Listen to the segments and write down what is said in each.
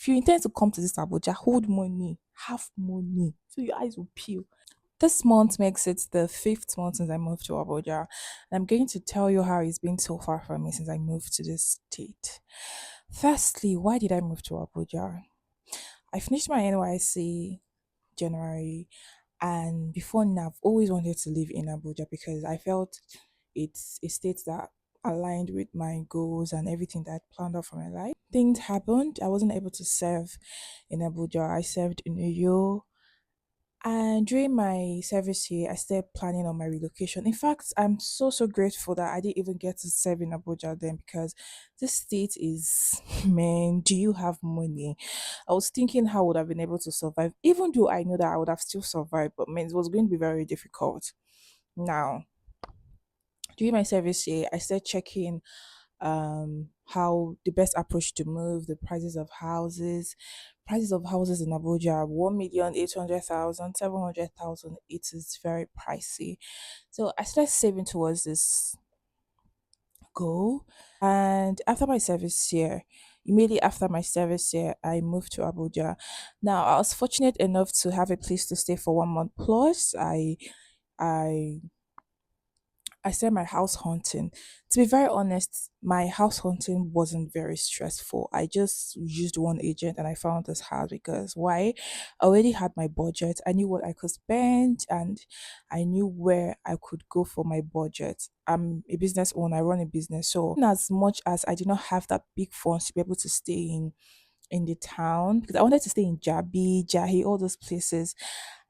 If you intend to come to this Abuja, hold money, have money, so your eyes will peel. This month makes it the fifth month since I moved to Abuja. And I'm going to tell you how it's been so far for me since I moved to this state. Firstly, why did I move to Abuja? I finished my NYC January, and before now, I've always wanted to live in Abuja because I felt it's a state that aligned with my goals and everything that I planned out for my life. Things happened. I wasn't able to serve in Abuja. I served in Uyo, and during my service here, I started planning on my relocation. In fact, I'm so grateful that I didn't even get to serve in Abuja then, because this state is, man, do you have money? I was thinking how I would have been able to survive, even though I know that I would have still survived, but man, it was going to be very difficult. Now, during my service here, I started checking how the best approach to move, the prices of houses in Abuja are 1,800,000, 700,000. It is very pricey. So I started saving towards this goal. And after my service here, immediately after my service here, I moved to Abuja. Now I was fortunate enough to have a place to stay for 1 month plus. I I said my house hunting. To be very honest, my house hunting wasn't very stressful. I just used one agent and I found this house because why? I already had my budget. I knew what I could spend and I knew where I could go for my budget. I'm a business owner, I run a business. So in as much as I did not have that big funds to be able to stay in the town, because I wanted to stay in Jabi, Jahi, all those places.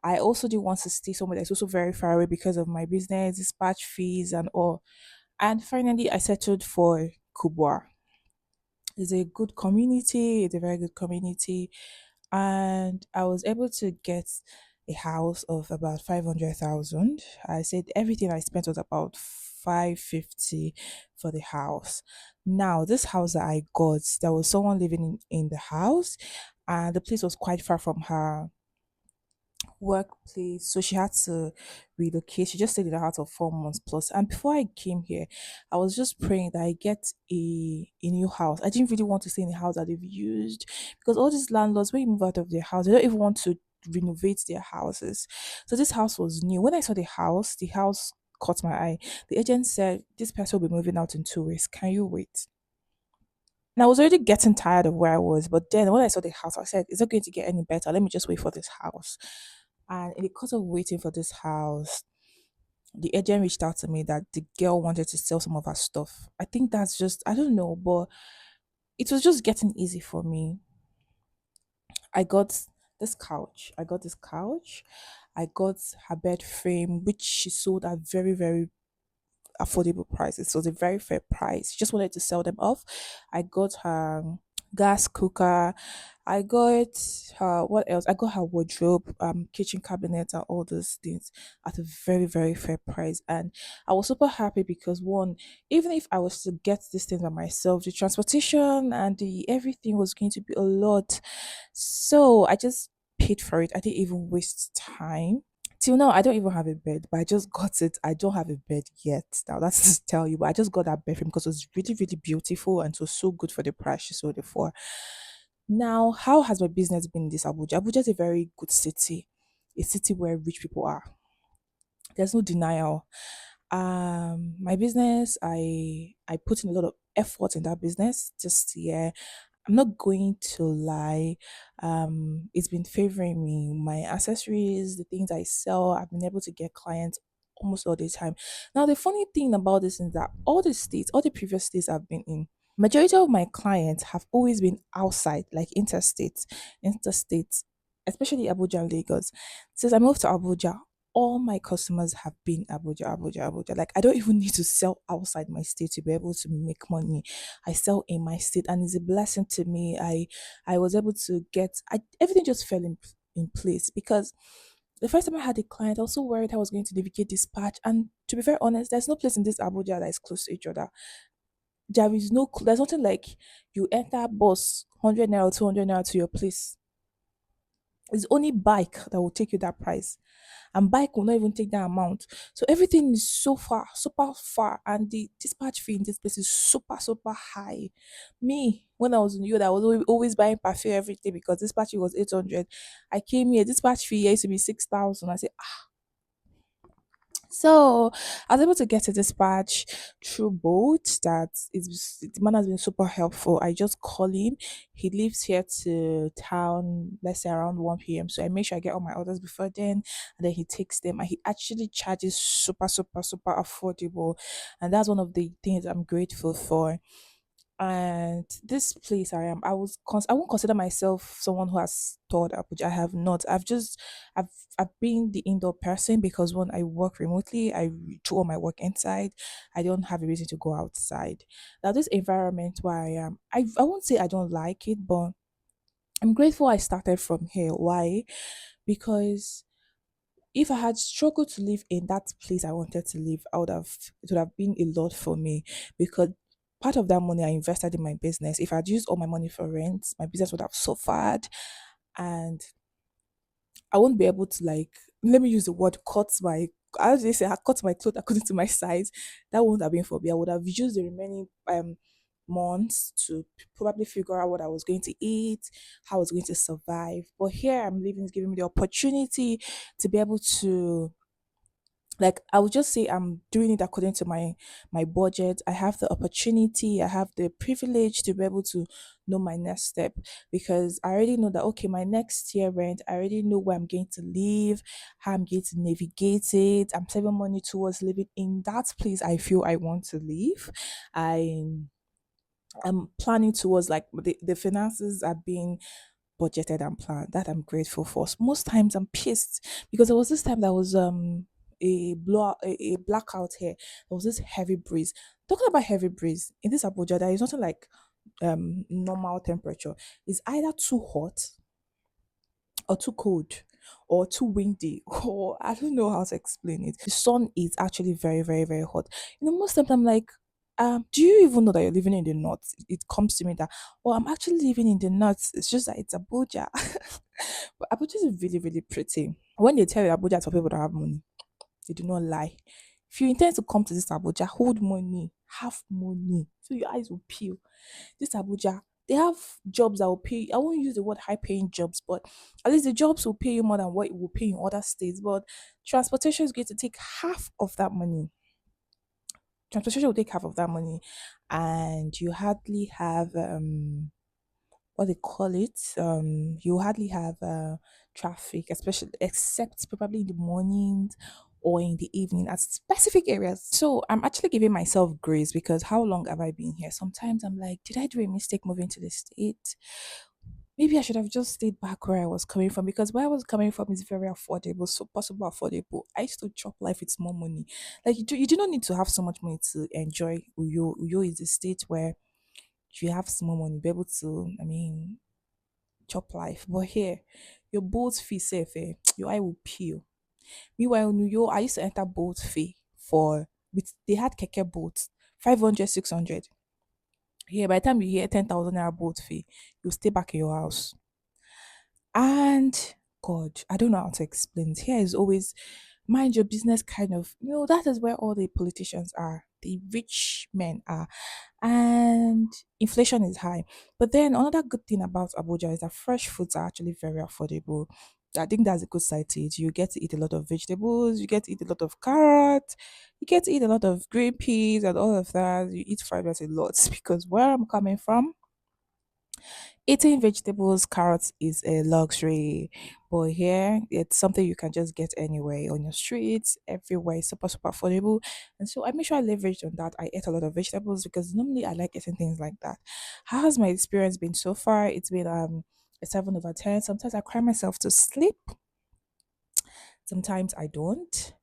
I also didn't want to stay somewhere that's also very far away because of my business, dispatch fees, and all. And finally, I settled for Kubwa. It's a good community, it's a very good community. And I was able to get a house of about 500,000. I said everything I spent was about 550 for the house. Now, this house that I got, there was someone living in the house, and the place was quite far from her workplace. So she had to relocate. She just stayed in the house for 4 months plus. And before I came here, I was just praying that I get a new house. I didn't really want to stay in the house that they've used, because all these landlords, when you move out of their house, they don't even want to renovate their houses. So this house was new. When I saw the house caught my eye. The agent said, "This person will be moving out in 2 weeks. Can you wait?" And I was already getting tired of where I was. But then when I saw the house, I said, "Is it going to get any better? Let me just wait for this house." And in the course of waiting for this house, the agent reached out to me that the girl wanted to sell some of her stuff. I think that's just, I don't know, but it was just getting easy for me. I got this couch. I got this couch. I got her bed frame, which she sold at very affordable prices. So it was a very fair price. She just wanted to sell them off. I got her gas cooker. I got her, what else? I got her wardrobe, kitchen cabinet, and all those things at a very fair price. And I was super happy because one, even if I was to get these things by myself, the transportation and the everything was going to be a lot. So I just paid for it. I didn't even waste time. Till now, I don't even have a bed, but I just got it. I don't have a bed yet. Now that's to tell you, but I just got that bed frame because it was really beautiful and it was so good for the price she sold it for. Now, how has my business been in this Abuja? Abuja is a very good city, a city where rich people are. There's no denial. My business, I put in a lot of effort in that business this year. I'm not going to lie. It's been favoring me. My accessories, the things I sell, I've been able to get clients almost all the time. Now, the funny thing about this is that all the states, all the previous states I've been in, majority of my clients have always been outside, like interstate, especially Abuja and Lagos. Since I moved to Abuja, all my customers have been Abuja. Like I don't even need to sell outside my state to be able to make money. I sell in my state, and it's a blessing to me. I was able to get everything just fell in place because the first time I had a client, I was so worried I was going to navigate dispatch. And to be very honest, there's no place in this Abuja that is close to each other. There's nothing like you enter bus 100 naira or 200 naira to your place. It's only bike that will take you that price, and bike will not even take that amount. So everything is so far, super far, and the dispatch fee in this place is super, super high. Me, when I was in youth, I was always buying parfait every day because dispatch fee was 800. I came here, dispatch fee here used to be 6,000. I said, so I was able to get a dispatch through boat. That is, the man has been super helpful. I just call him. He lives here to town, let's say around 1 p.m. So I make sure I get all my orders before then, and then he takes them, and he actually charges super, super, super affordable. And that's one of the things I'm grateful for. And this place I am, I won't consider myself someone who has toured Abuja. I have not. I've I've been the indoor person because when I work remotely, do all my work inside. I don't have a reason to go outside. Now this environment where I am, I won't say I don't like it, but I'm grateful I started from here. Why? Because if I had struggled to live in that place I wanted to live, it would have been a lot for me, because part of that money I invested in my business. If I'd used all my money for rent, my business would have suffered, and I won't be able to, like, let me use the word cut my, as they say, I cut my clothes according to my size. That wouldn't have been for me. I would have used the remaining months to probably figure out what I was going to eat, how I was going to survive. But here I'm living is giving me the opportunity to be able to, like, I would just say I'm doing it according to my budget. I have the opportunity, I have the privilege to be able to know my next step, because I already know that, okay, my next year rent, I already know where I'm going to live, how I'm going to navigate it. I'm saving money towards living in that place I feel I want to live. I am planning towards, like, the finances are being budgeted and planned. That I'm grateful for. Most times I'm pissed because there was this time that was a blackout here. There was this heavy breeze. Talking about heavy breeze in this Abuja, there is nothing like normal temperature. It's either too hot or too cold or too windy, or I don't know how to explain it. The sun is actually very, very, very hot. Most times I'm like, do you even know that you're living in the north? It comes to me that, oh, I'm actually living in the north. It's just that it's Abuja. But Abuja is really, really pretty. When they tell you Abuja is for people that have money, they do not lie. If you intend to come to this Abuja, hold money, have money, so your eyes will peel. This Abuja, they have jobs that will pay. I won't use the word high paying jobs, but at least the jobs will pay you more than what it will pay in other states. But transportation is going to take half of that money. Transportation will take half of that money, and you hardly have what they call it. You hardly have traffic, especially except probably in the mornings or in the evening at specific areas. So I'm actually giving myself grace, because how long have I been here? Sometimes I'm like, did I do a mistake moving to the state? Maybe I should have just stayed back where I was coming from, because where I was coming from is very affordable, so possible affordable. I used to chop life with small money. Like, you do not need to have so much money to enjoy Uyo. Uyo is a state where you have small money, be able to, I mean, chop life. But here, your boat fee safe, your eye will peel. Meanwhile, New York, I used to enter boat fee for, with they had keke boats, 500, 600. Here, by the time you hear 10,000 naira boat fee, you stay back in your house. And God, I don't know how to explain it. Here is always mind your business kind of, that is where all the politicians are. The rich men are, and inflation is high. But then another good thing about Abuja is that fresh foods are actually very affordable. I think that's a good side to it. You get to eat a lot of vegetables, you get to eat a lot of carrots, you get to eat a lot of green peas and all of that. You eat fried rice a lot because where I'm coming from, eating vegetables, carrots is a luxury, but here it's something you can just get anywhere on your streets, everywhere. It's super, super affordable. And so I make sure I leverage on that. I ate a lot of vegetables because normally I like eating things like that. How has my experience been so far? It's been a 7/10. Sometimes I cry myself to sleep, sometimes I don't.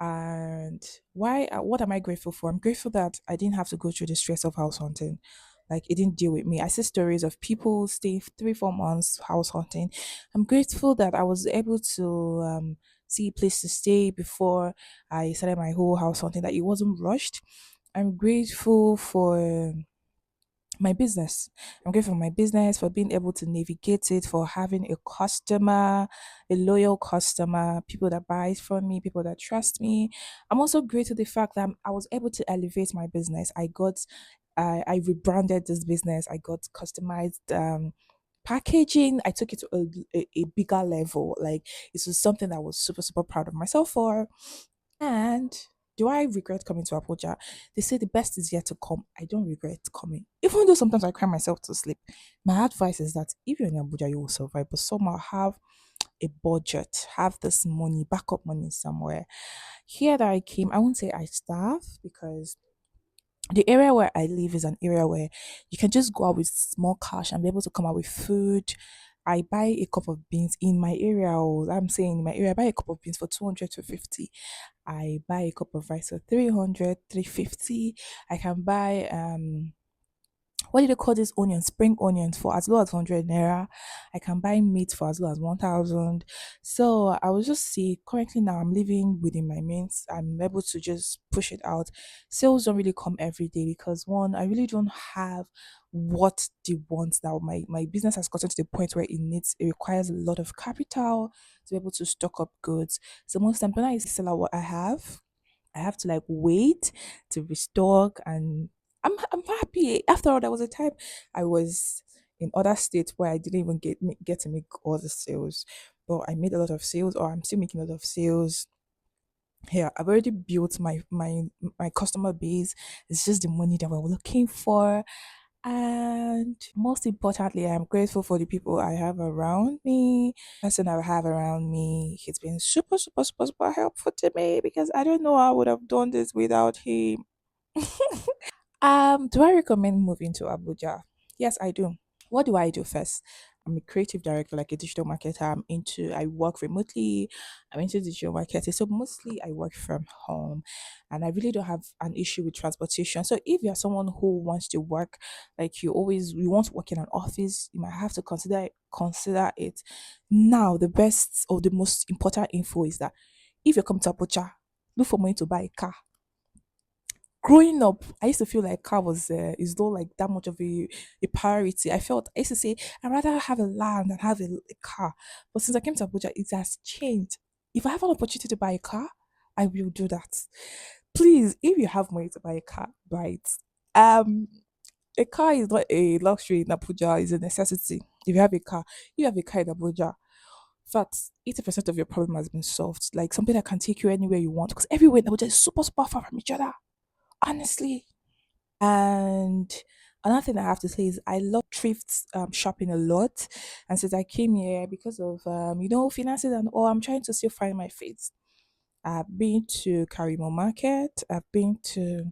And what am I grateful for? I'm grateful that I didn't have to go through the stress of house hunting. Like, it didn't deal with me. I see stories of people staying 3 4 months house hunting. I'm grateful that I was able to see a place to stay before I started my whole house hunting, that it wasn't rushed. I'm grateful for my business. I'm grateful for my business, for being able to navigate it, for having a customer, a loyal customer, people that buy from me, people that trust me. I'm also grateful to the fact that I was able to elevate my business. I rebranded this business. I got customized packaging. I took it to a bigger level. Like this was something that I was super, super proud of myself for. And do I regret coming to Abuja? They say the best is yet to come. I don't regret coming. Even though sometimes I cry myself to sleep. My advice is that if you're in Abuja, you will survive, but somehow have a budget, have this money, backup money somewhere. Here that I came, I won't say I starve because the area where I live is an area where you can just go out with small cash and be able to come out with food. I buy a cup of beans in my area. I'm saying in my area, I buy a cup of beans for 200 to 50. I buy a cup of rice for 300, 350. I can buy what do they call this onion? Spring onions for as low as 100 naira. I can buy meat for as low as 1000. So I will just see currently now I'm living within my means. I'm able to just push it out. Sales don't really come every day because one, I really don't have what they want now. My business has gotten to the point where it requires a lot of capital to be able to stock up goods. So most times when I sell out what I have to like wait to restock, and I'm happy. After all, there was a time I was in other states where I didn't even get to make all the sales, but I made a lot of sales, or I'm still making a lot of sales. Here, I've already built my customer base. It's just the money that we're looking for. And most importantly, I'm grateful for the people I have around me. Person I have around me, he's been super, super, super, super helpful to me because I don't know how I would have done this without him. Do I recommend moving to Abuja? Yes, I do. What do I do first? I'm a creative director, like a digital marketer. I work remotely. I'm into digital marketing. So mostly I work from home and I really don't have an issue with transportation. So if you're someone who wants to work, like you want to work in an office, you might have to consider it. Now, the best or the most important info is that if you come to Abuja, look for money to buy a car. Growing up, I used to feel like car was is not like that much of a priority. I used to say I'd rather have a land than have a car. But since I came to Abuja, it has changed. If I have an opportunity to buy a car, I will do that. Please, if you have money to buy a car, buy it. Um, a car is not a luxury in Abuja; it's a necessity. If you have a car in Abuja. In fact, 80% of your problem has been solved. Like something that can take you anywhere you want. Because everywhere in Abuja is super, super far from each other. Honestly. And another thing I have to say is I love thrift shopping a lot. And since I came here, because of finances and all, I'm trying to still find my feet. I've been to Karimo Market. I've been to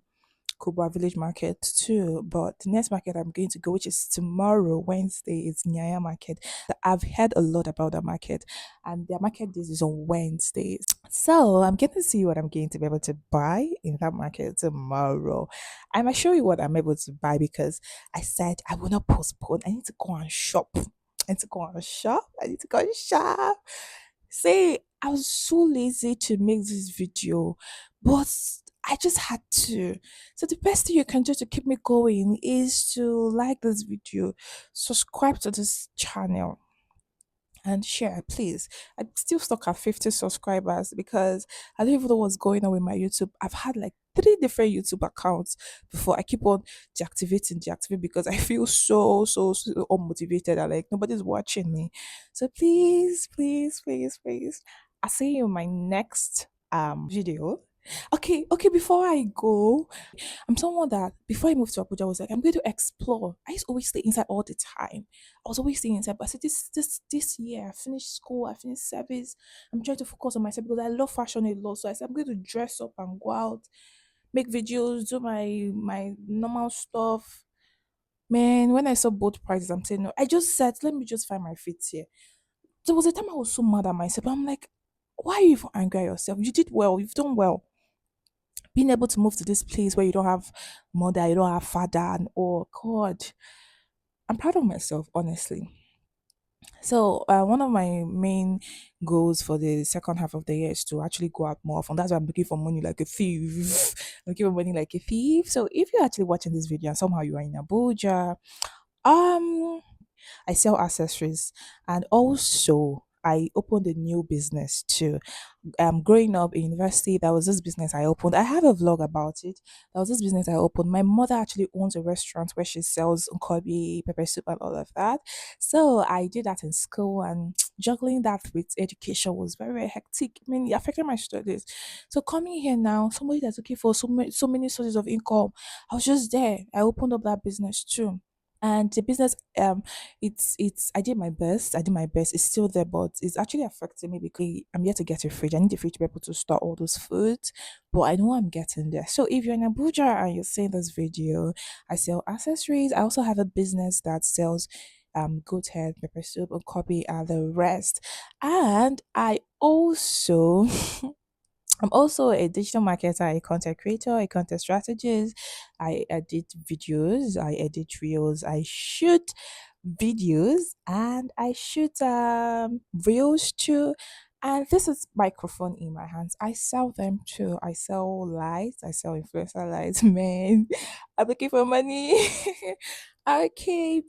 Kubwa Village Market too. But the next market I'm going to go, which is tomorrow, Wednesday, is Nyaya Market. I've heard a lot about the market, and their market days is on Wednesdays. So I'm getting to see what I'm going to be able to buy in that market tomorrow. I might show you what I'm able to buy because I said I will not postpone. I need to go and shop. I need to go and shop. I need to go and shop. See, I was so lazy to make this video, but I just had to. So the best thing you can do to keep me going is to like this video, subscribe to this channel, and share, please. I'm still stuck at 50 subscribers because I don't even know what's going on with my YouTube. I've had like three different YouTube accounts before. I keep on deactivating because I feel so unmotivated. I like nobody's watching me. So please, please, please, please. I'll see you in my next video. Okay, before I go, I'm someone that before I moved to Abuja, I was like, I'm going to explore. I used to always stay inside all the time. I was always staying inside. But I said, this year, I finished school, I finished service. I'm trying to focus on myself because I love fashion a lot. So I said, I'm going to dress up and go out, make videos, do my normal stuff. Man, when I saw both prices, I'm saying no. I just said, let me just find my feet here. There was a time I was so mad at myself. I'm like, why are you even angry at yourself? You did well. You've done well, being able to move to this place where you don't have mother, you don't have father, and oh God, I'm proud of myself, honestly. So one of my main goals for the second half of the year is to actually go out more often. That's why I'm looking for money like a thief. don't give money like a thief. So if you're actually watching this video and somehow you are in Abuja, um I sell accessories, and also I opened a new business too. Growing up in university, there was this business I opened. I have a vlog about it. There was this business I opened. My mother actually owns a restaurant where she sells nkobi, pepper soup, and all of that. So I did that in school, and juggling that with education was very, very hectic. I mean, it affected my studies. So coming here now, somebody that's looking for so many sources of income, I was just there. I opened up that business too, and the business it's I did my best, it's still there, but it's actually affecting me because I'm yet to get a fridge. I need a fridge to be able to store all those foods, but I know I'm getting there. So if you're in Abuja and you're seeing this video, I sell accessories. I also have a business that sells goat head, pepper soup, and copy, and the rest. And I also I'm also a digital marketer, a content creator, a content strategist. I edit videos, I edit reels, I shoot videos, and I shoot reels too. And this is microphone in my hands. I sell them too. I sell lights, I sell influencer lights. Man, I'm looking for money. Okay,